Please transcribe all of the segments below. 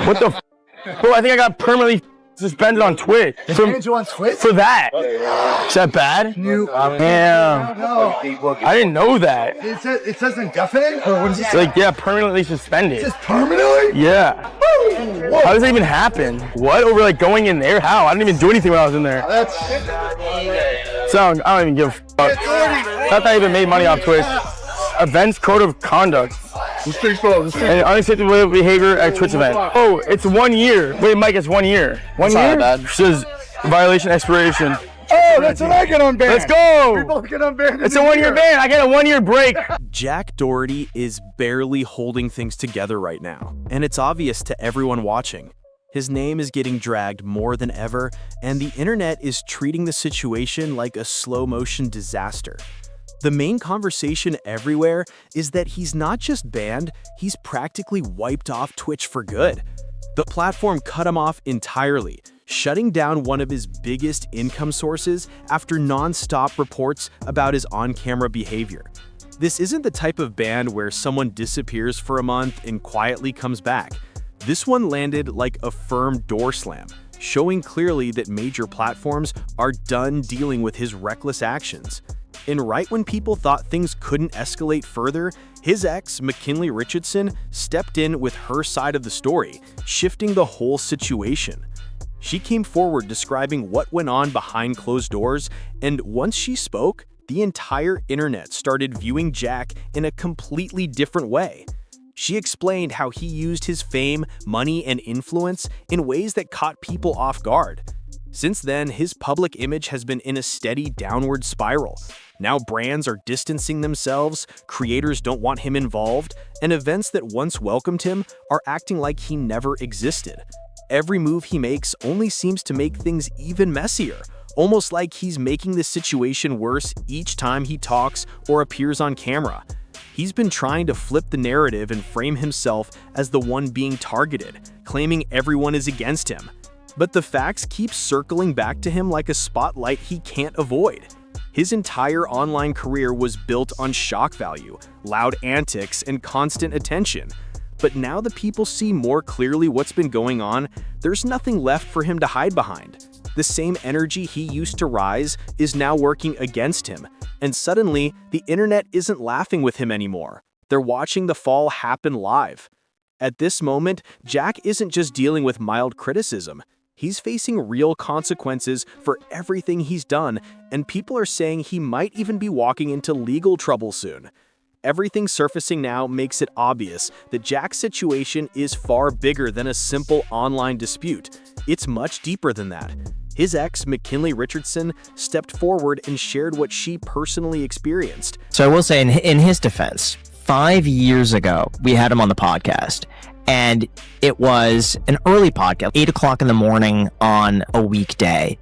What the f? Bro, I think I got permanently suspended on Twitch. You on Twitch? For that. Is that bad? Damn. No. I didn't know that. It says indefinite? Or what is it? It's like, yeah, permanently suspended. It's permanently? Yeah. How does that even happen? What? Over like going in there? How? I didn't even do anything when I was in there. So I don't even give a fuck. Not that I even made money off Twitch. Events code of conduct. And unacceptable behavior at Twitch event. Oh, it's 1 year. Wait, Mike, it's 1 year. 1 year? It says violation expiration. Oh, that's what I get unbanned. Let's go. We both get unbanned. It's a 1 year ban. I get a 1 year break. Jack Doherty is barely holding things together right now, and it's obvious to everyone watching. His name is getting dragged more than ever, and the internet is treating the situation like a slow-motion disaster. The main conversation everywhere is that he's not just banned, he's practically wiped off Twitch for good. The platform cut him off entirely, shutting down one of his biggest income sources after non-stop reports about his on-camera behavior. This isn't the type of ban where someone disappears for a month and quietly comes back. This one landed like a firm door slam, showing clearly that major platforms are done dealing with his reckless actions. And right when people thought things couldn't escalate further, his ex, McKinley Richardson, stepped in with her side of the story, shifting the whole situation. She came forward describing what went on behind closed doors, and once she spoke, the entire internet started viewing Jack in a completely different way. She explained how he used his fame, money, and influence in ways that caught people off guard. Since then, his public image has been in a steady downward spiral. Now brands are distancing themselves, creators don't want him involved, and events that once welcomed him are acting like he never existed. Every move he makes only seems to make things even messier, almost like he's making the situation worse each time he talks or appears on camera. He's been trying to flip the narrative and frame himself as the one being targeted, claiming everyone is against him. But the facts keep circling back to him like a spotlight he can't avoid. His entire online career was built on shock value, loud antics, and constant attention. But now that people see more clearly what's been going on, there's nothing left for him to hide behind. The same energy he used to rise is now working against him, and suddenly, the internet isn't laughing with him anymore. They're watching the fall happen live. At this moment, Jack isn't just dealing with mild criticism. He's facing real consequences for everything he's done, and people are saying he might even be walking into legal trouble soon. Everything surfacing now makes it obvious that Jack's situation is far bigger than a simple online dispute. It's much deeper than that. His ex, McKinley Richardson, stepped forward and shared what she personally experienced. So I will say, in his defense, 5 years ago, we had him on the podcast. And it was an early podcast, 8 o'clock in the morning on a weekday.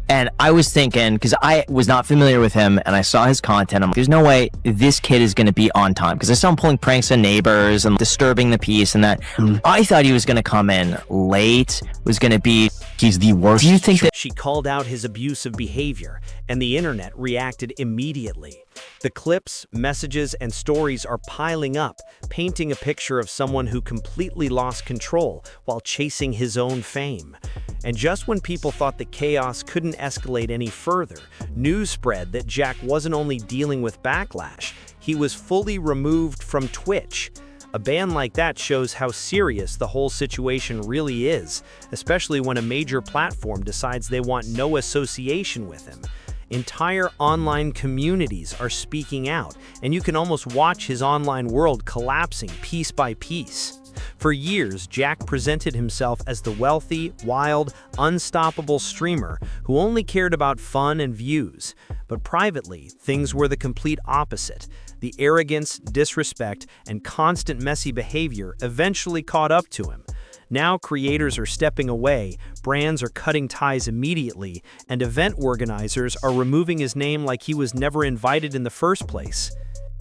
And I was thinking, because I was not familiar with him and I saw his content, I'm like, there's no way this kid is going to be on time. Because I saw him pulling pranks on neighbors and disturbing the peace and that. I thought he was going to come in late, was going to be, he's the worst. Do you think that she called out his abusive behavior, and the internet reacted immediately? The clips, messages, and stories are piling up, painting a picture of someone who completely lost control while chasing his own fame. And just when people thought the chaos couldn't escalate any further, news spread that Jack wasn't only dealing with backlash, he was fully removed from Twitch. A ban like that shows how serious the whole situation really is, especially when a major platform decides they want no association with him. Entire online communities are speaking out, and you can almost watch his online world collapsing piece by piece. For years, Jack presented himself as the wealthy, wild, unstoppable streamer who only cared about fun and views. But privately, things were the complete opposite. The arrogance, disrespect, and constant messy behavior eventually caught up to him. Now creators are stepping away, brands are cutting ties immediately, and event organizers are removing his name like he was never invited in the first place.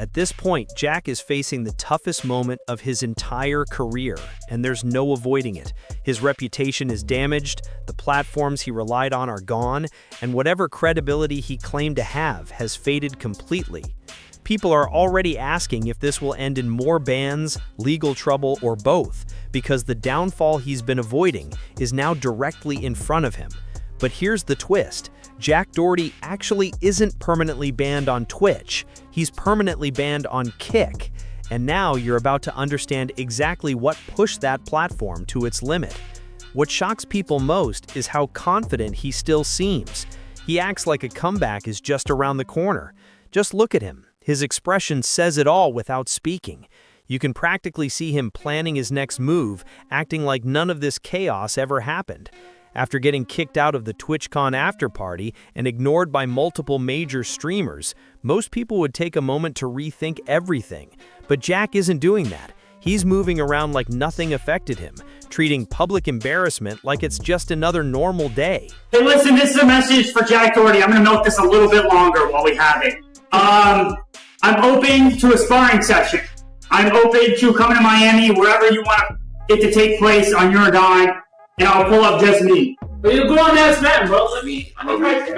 At this point, Jack is facing the toughest moment of his entire career, and there's no avoiding it. His reputation is damaged, the platforms he relied on are gone, and whatever credibility he claimed to have has faded completely. People are already asking if this will end in more bans, legal trouble, or both, because the downfall he's been avoiding is now directly in front of him. But here's the twist. Jack Doherty actually isn't permanently banned on Twitch. He's permanently banned on Kick. And now you're about to understand exactly what pushed that platform to its limit. What shocks people most is how confident he still seems. He acts like a comeback is just around the corner. Just look at him. His expression says it all without speaking. You can practically see him planning his next move, acting like none of this chaos ever happened. After getting kicked out of the TwitchCon after-party and ignored by multiple major streamers, most people would take a moment to rethink everything. But Jack isn't doing that. He's moving around like nothing affected him, treating public embarrassment like it's just another normal day. Hey, listen, this is a message for Jack Doherty. I'm going to milk this a little bit longer while we have it. I'm open to a sparring session. I'm open to coming to Miami, wherever you want it to take place on your dime, and I'll pull up just me. But you're grown ass man, bro. Let me fight.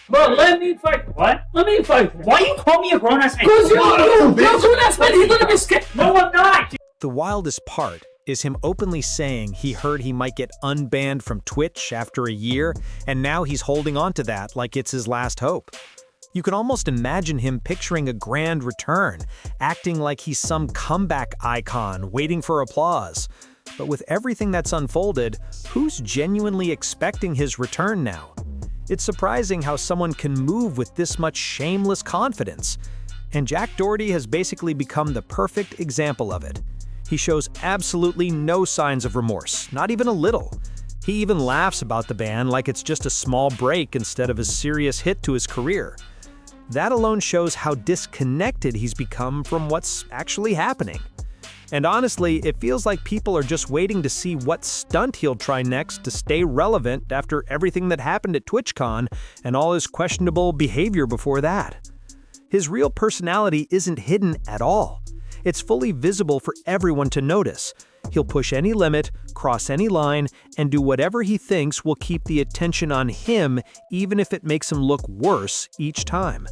Bro, let me fight. What? Let me fight. Why you call me a grown ass man? Because you're a grown ass man. He's gonna be scared. No, I'm not. The wildest part is him openly saying he heard he might get unbanned from Twitch after a year, and now he's holding on to that like it's his last hope. You can almost imagine him picturing a grand return, acting like he's some comeback icon waiting for applause. But with everything that's unfolded, who's genuinely expecting his return now? It's surprising how someone can move with this much shameless confidence. And Jack Doherty has basically become the perfect example of it. He shows absolutely no signs of remorse, not even a little. He even laughs about the ban like it's just a small break instead of a serious hit to his career. That alone shows how disconnected he's become from what's actually happening. And honestly, it feels like people are just waiting to see what stunt he'll try next to stay relevant after everything that happened at TwitchCon and all his questionable behavior before that. His real personality isn't hidden at all. It's fully visible for everyone to notice. He'll push any limit, cross any line, and do whatever he thinks will keep the attention on him, even if it makes him look worse each time.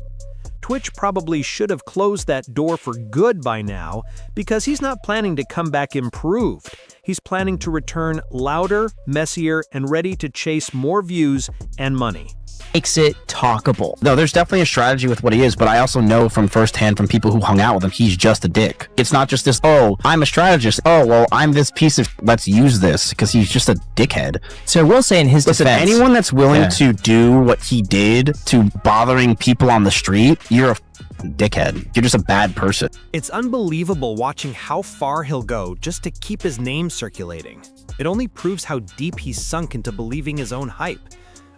Twitch probably should have closed that door for good by now, because he's not planning to come back improved. He's planning to return louder, messier, and ready to chase more views and money. Makes it talkable. No, there's definitely a strategy with what he is, but I also know from firsthand from people who hung out with him, he's just a dick. It's not just this, oh, I'm a strategist. Oh, well, I'm this piece of, let's use this, because he's just a dickhead. So I will say in his defense, anyone that's willing to do what he did to bothering people on the street, you're a dickhead. You're just a bad person. It's unbelievable watching how far he'll go just to keep his name circulating. It only proves how deep he's sunk into believing his own hype.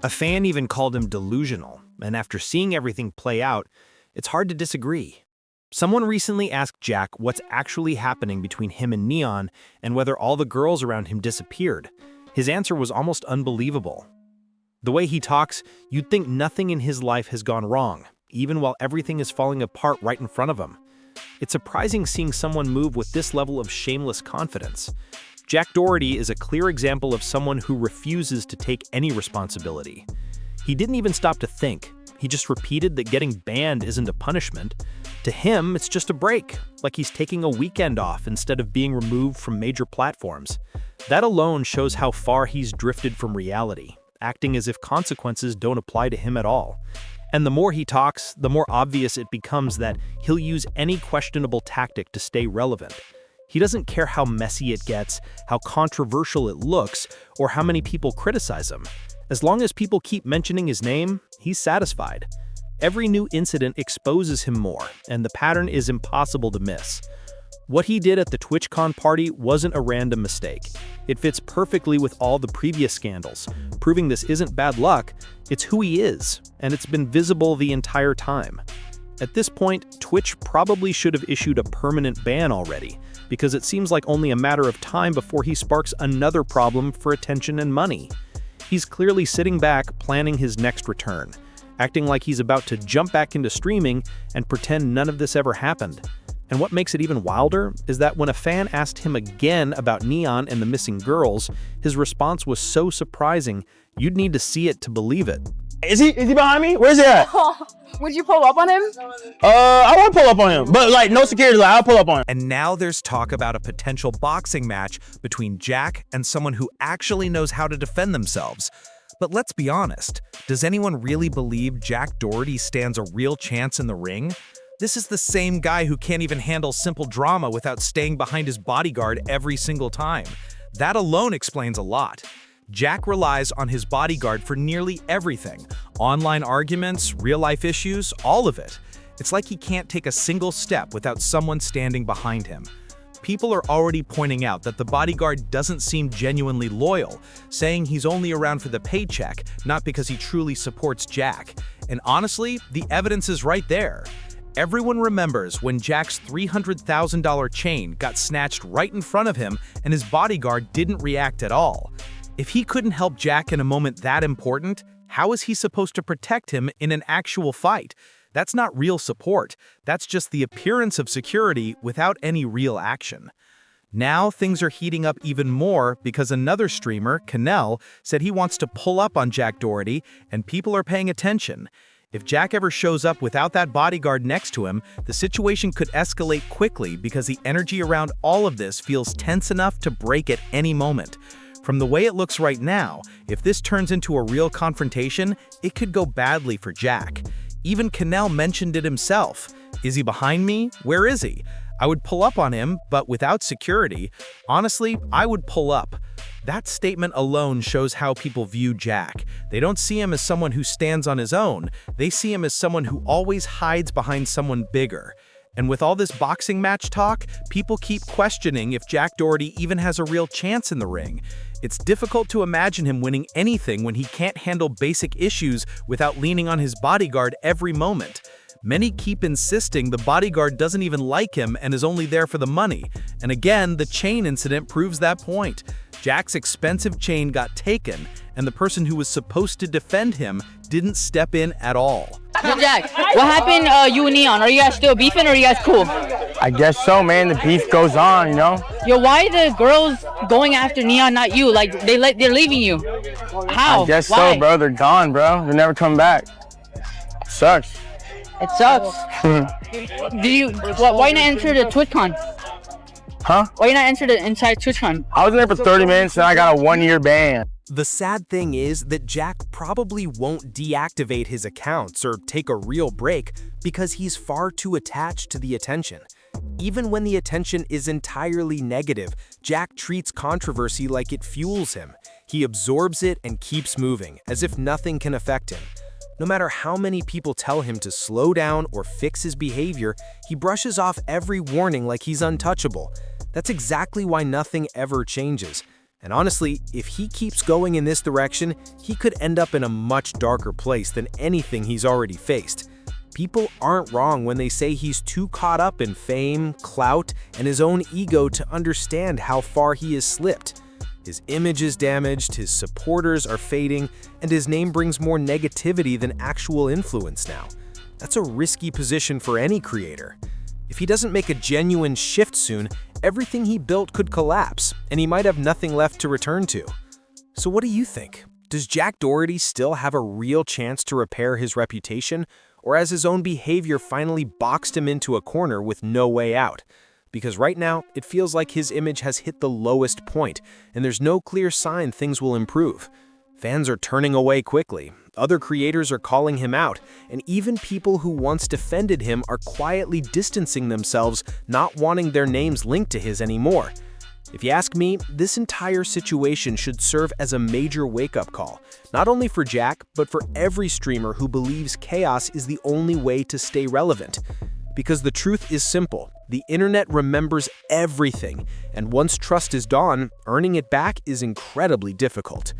A fan even called him delusional, and after seeing everything play out, it's hard to disagree. Someone recently asked Jack what's actually happening between him and Neon and whether all the girls around him disappeared. His answer was almost unbelievable. The way he talks, you'd think nothing in his life has gone wrong, even while everything is falling apart right in front of him. It's surprising seeing someone move with this level of shameless confidence. Jack Doherty is a clear example of someone who refuses to take any responsibility. He didn't even stop to think. He just repeated that getting banned isn't a punishment. To him, it's just a break, like he's taking a weekend off instead of being removed from major platforms. That alone shows how far he's drifted from reality, acting as if consequences don't apply to him at all. And the more he talks, the more obvious it becomes that he'll use any questionable tactic to stay relevant. He doesn't care how messy it gets, how controversial it looks, or how many people criticize him. As long as people keep mentioning his name, he's satisfied. Every new incident exposes him more, and the pattern is impossible to miss. What he did at the TwitchCon party wasn't a random mistake. It fits perfectly with all the previous scandals, proving this isn't bad luck, it's who he is, and it's been visible the entire time. At this point, Twitch probably should have issued a permanent ban already, because it seems like only a matter of time before he sparks another problem for attention and money. He's clearly sitting back, planning his next return, acting like he's about to jump back into streaming and pretend none of this ever happened. And what makes it even wilder is that when a fan asked him again about Neon and the missing girls, his response was so surprising, you'd need to see it to believe it. Is he behind me? Where's he at? Would you pull up on him? I want to pull up on him, but like no security. Like I'll pull up on him. And now there's talk about a potential boxing match between Jack and someone who actually knows how to defend themselves. But let's be honest, does anyone really believe Jack Doherty stands a real chance in the ring? This is the same guy who can't even handle simple drama without staying behind his bodyguard every single time. That alone explains a lot. Jack relies on his bodyguard for nearly everything. Online arguments, real-life issues, all of it. It's like he can't take a single step without someone standing behind him. People are already pointing out that the bodyguard doesn't seem genuinely loyal, saying he's only around for the paycheck, not because he truly supports Jack. And honestly, the evidence is right there. Everyone remembers when Jack's $300,000 chain got snatched right in front of him and his bodyguard didn't react at all. If he couldn't help Jack in a moment that important, how is he supposed to protect him in an actual fight? That's not real support. That's just the appearance of security without any real action. Now things are heating up even more because another streamer, Canel, said he wants to pull up on Jack Doherty, and people are paying attention. If Jack ever shows up without that bodyguard next to him, the situation could escalate quickly because the energy around all of this feels tense enough to break at any moment. From the way it looks right now, if this turns into a real confrontation, it could go badly for Jack. Even Canel mentioned it himself. Is he behind me? Where is he? I would pull up on him, but without security. Honestly, I would pull up. That statement alone shows how people view Jack. They don't see him as someone who stands on his own. They see him as someone who always hides behind someone bigger. And with all this boxing match talk, people keep questioning if Jack Doherty even has a real chance in the ring. It's difficult to imagine him winning anything when he can't handle basic issues without leaning on his bodyguard every moment. Many keep insisting the bodyguard doesn't even like him and is only there for the money. And again, the chain incident proves that point. Jack's expensive chain got taken, and the person who was supposed to defend him didn't step in at all. So Jack, what happened, you and Neon? Are you guys still beefing or are you guys cool? I guess so, man. The beef goes on, you know? Yo, why are the girls going after Neon, not you? Like, they're leaving you. How? I guess Why? so, bro. They're gone, bro. They're never coming back. Sucks. It sucks. Why not enter the TwitchCon? Huh? Why not enter the inside TwitchCon? I was in there for 30 minutes and I got a 1-year ban. The sad thing is that Jack probably won't deactivate his accounts or take a real break because he's far too attached to the attention. Even when the attention is entirely negative, Jack treats controversy like it fuels him. He absorbs it and keeps moving, as if nothing can affect him. No matter how many people tell him to slow down or fix his behavior, he brushes off every warning like he's untouchable. That's exactly why nothing ever changes. And honestly, if he keeps going in this direction, he could end up in a much darker place than anything he's already faced. People aren't wrong when they say he's too caught up in fame, clout, and his own ego to understand how far he has slipped. His image is damaged, his supporters are fading, and his name brings more negativity than actual influence now. That's a risky position for any creator. If he doesn't make a genuine shift soon, everything he built could collapse, and he might have nothing left to return to. So what do you think? Does Jack Doherty still have a real chance to repair his reputation, or has his own behavior finally boxed him into a corner with no way out? Because right now, it feels like his image has hit the lowest point, and there's no clear sign things will improve. Fans are turning away quickly, other creators are calling him out, and even people who once defended him are quietly distancing themselves, not wanting their names linked to his anymore. If you ask me, this entire situation should serve as a major wake-up call, not only for Jack, but for every streamer who believes chaos is the only way to stay relevant. Because the truth is simple, the internet remembers everything, and once trust is gone, earning it back is incredibly difficult.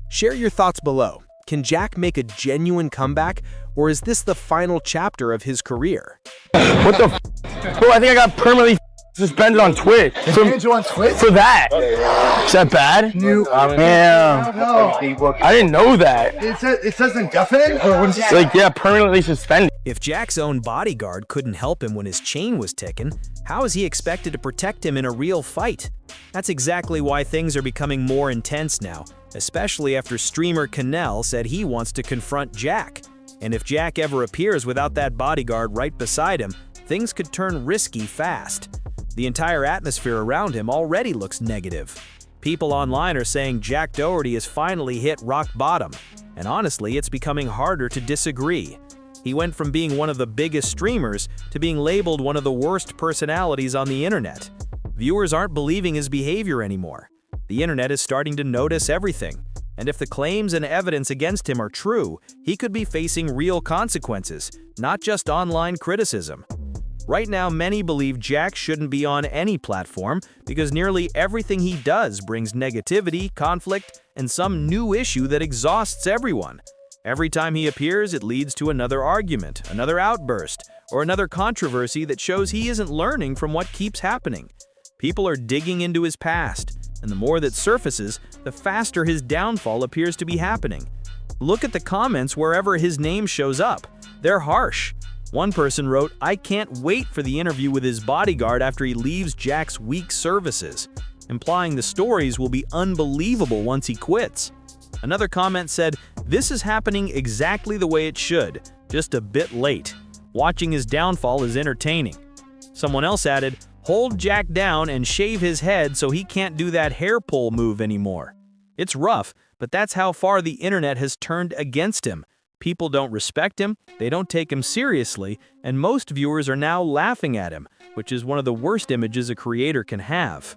Share your thoughts below. Can Jack make a genuine comeback, or is this the final chapter of his career? What the f? Bro, I think I got permanently suspended on Twitch. For that. Is that bad? Damn. No. I didn't know that. It says indefinite? Or what is it? Like, yeah, permanently suspended. If Jack's own bodyguard couldn't help him when his chain was ticking, how is he expected to protect him in a real fight? That's exactly why things are becoming more intense now. especially after streamer Cannell said he wants to confront Jack. And if Jack ever appears without that bodyguard right beside him, things could turn risky fast. The entire atmosphere around him already looks negative. People online are saying Jack Doherty has finally hit rock bottom, and honestly, it's becoming harder to disagree. He went from being one of the biggest streamers to being labeled one of the worst personalities on the internet. Viewers aren't believing his behavior anymore. The internet is starting to notice everything, and if the claims and evidence against him are true, he could be facing real consequences, not just online criticism. Right now, many believe Jack shouldn't be on any platform because nearly everything he does brings negativity, conflict, and some new issue that exhausts everyone. Every time he appears, it leads to another argument, another outburst, or another controversy that shows he isn't learning from what keeps happening. People are digging into his past, and the more that surfaces, the faster his downfall appears to be happening. Look at the comments wherever his name shows up. They're harsh. One person wrote, "I can't wait for the interview with his bodyguard after he leaves Jack's weak services," implying the stories will be unbelievable once he quits. Another comment said, "This is happening exactly the way it should, just a bit late. Watching his downfall is entertaining." Someone else added, "Hold Jack down and shave his head so he can't do that hair pull move anymore." It's rough, but that's how far the internet has turned against him. People don't respect him, they don't take him seriously, and most viewers are now laughing at him, which is one of the worst images a creator can have.